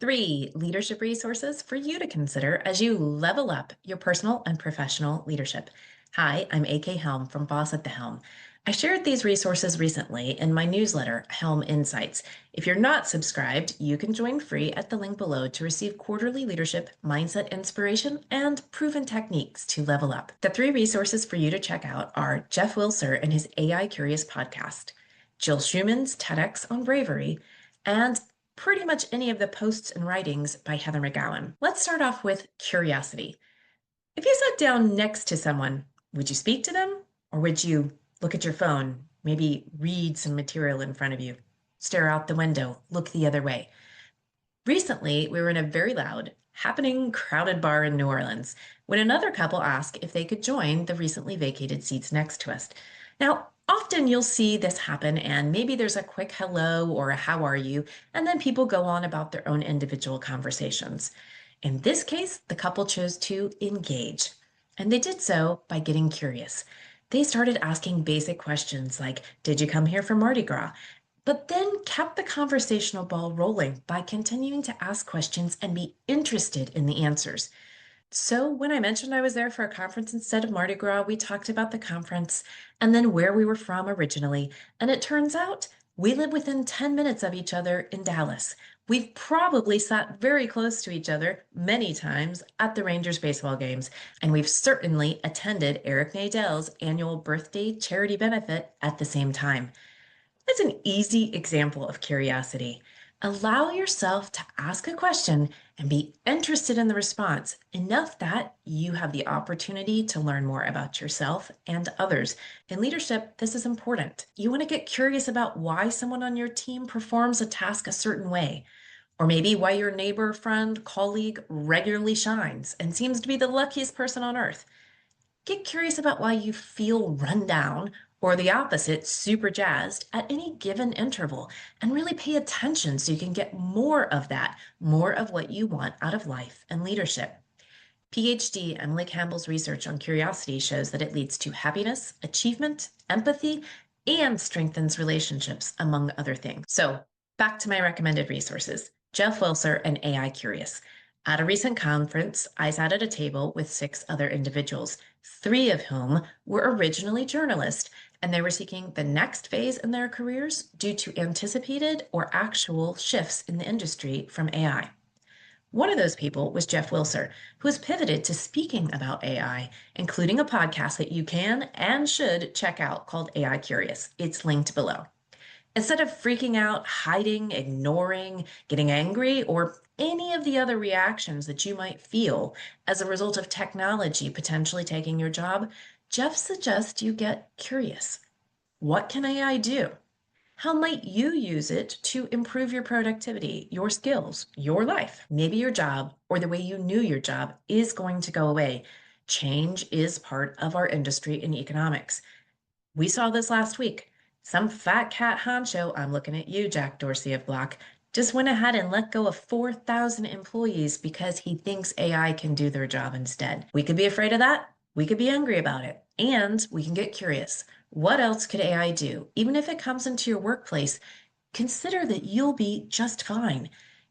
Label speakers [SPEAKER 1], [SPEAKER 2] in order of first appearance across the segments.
[SPEAKER 1] 3 leadership resources for you to consider as you level up your personal and professional leadership. Hi, I'm AK Helm from Boss at the Helm. I shared these resources recently in my newsletter, Helm Insights. If you're not subscribed, you can join free at the link below to receive quarterly leadership, mindset inspiration, and proven techniques to level up. The 3 resources for you to check out are Jeff Wilser and his AI Curious podcast, Jill Schulman's TEDx on bravery, and pretty much any of the posts and writings by Heather McGowan. Let's start off with curiosity. If you sat down next to someone, would you speak to them? Or would you look at your phone, maybe read some material in front of you, stare out the window, look the other way? Recently, we were in a very loud, happening, crowded bar in New Orleans when another couple asked if they could join the recently vacated seats next to us. Now, often you'll see this happen, and maybe there's a quick hello or a how are you, and then people go on about their own individual conversations. In this case, the couple chose to engage, and they did so by getting curious. They started asking basic questions like, did you come here for Mardi Gras? But then kept the conversational ball rolling by continuing to ask questions and be interested in the answers. So when I mentioned I was there for a conference instead of Mardi Gras, we talked about the conference and then where we were from originally. And it turns out we live within 10 minutes of each other in Dallas. We've probably sat very close to each other many times at the Rangers baseball games, and we've certainly attended Eric Nadell's annual birthday charity benefit at the same time. That's an easy example of curiosity. Allow yourself to ask a question and be interested in the response enough that you have the opportunity to learn more about yourself and others. In leadership, this is important. You want to get curious about why someone on your team performs a task a certain way, or maybe why your neighbor, friend, colleague regularly shines and seems to be the luckiest person on earth. Get curious about why you feel run down or the opposite, super jazzed at any given interval, and really pay attention so you can get more of that, more of what you want out of life and leadership. PhD Emily Campbell's research on curiosity shows that it leads to happiness, achievement, empathy, and strengthens relationships, among other things. So back to my recommended resources, Jeff Wilser and AI Curious. At a recent conference, I sat at a table with 6 other individuals, 3 of whom were originally journalists, and they were seeking the next phase in their careers due to anticipated or actual shifts in the industry from AI. One of those people was Jeff Wilser, who has pivoted to speaking about AI, including a podcast that you can and should check out called AI Curious. It's linked below. Instead of freaking out, hiding, ignoring, getting angry, or any of the other reactions that you might feel as a result of technology potentially taking your job, Jeff suggests you get curious. What can AI do? How might you use it to improve your productivity, your skills, your life? Maybe your job or the way you knew your job is going to go away. Change is part of our industry in economics. We saw this last week. Some fat cat honcho, I'm looking at you, Jack Dorsey of Block, just went ahead and let go of 4,000 employees because he thinks AI can do their job instead. We could be afraid of that. We could be angry about it. And we can get curious. What else could AI do? Even if it comes into your workplace, consider that you'll be just fine.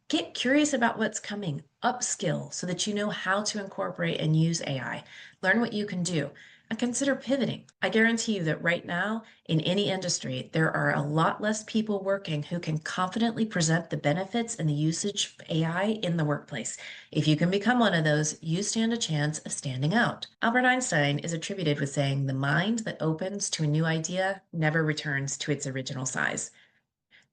[SPEAKER 1] Get curious about what's coming. Upskill so that you know how to incorporate and use AI. Learn what you can do. And consider pivoting. I guarantee you that right now, in any industry, there are a lot less people working who can confidently present the benefits and the usage of AI in the workplace. If you can become one of those, you stand a chance of standing out. Albert Einstein is attributed with saying, "The mind that opens to a new idea never returns to its original size."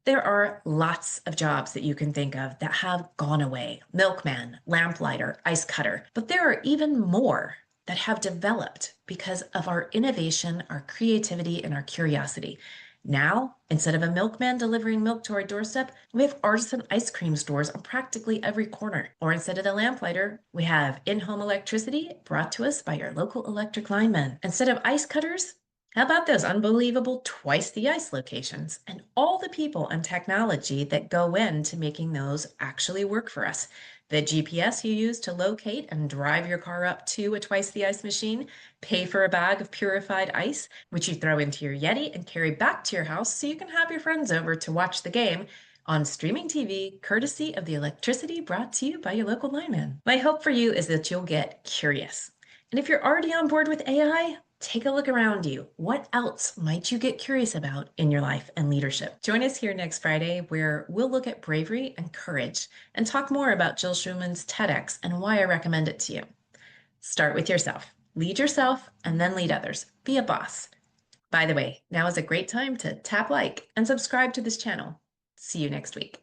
[SPEAKER 1] There are lots of jobs that you can think of that have gone away. Milkman, lamplighter, ice cutter. But there are even more that have developed because of our innovation, our creativity, and our curiosity. Now, instead of a milkman delivering milk to our doorstep, we have artisan ice cream stores on practically every corner. Or instead of the lamplighter, we have in-home electricity brought to us by your local electric lineman. Instead of ice cutters, how about those unbelievable twice the ice locations and all the people and technology that go into making those actually work for us? The GPS you use to locate and drive your car up to a twice the ice machine, pay for a bag of purified ice, which you throw into your Yeti and carry back to your house so you can have your friends over to watch the game, on streaming TV, courtesy of the electricity brought to you by your local lineman. My hope for you is that you'll get curious. And if you're already on board with AI, take a look around you. What else might you get curious about in your life and leadership? Join us here next Friday, where we'll look at bravery and courage and talk more about Jill Schulman's TEDx and why I recommend it to you. Start with yourself. Lead yourself and then lead others. Be a boss. By the way, now is a great time to tap like and subscribe to this channel. See you next week.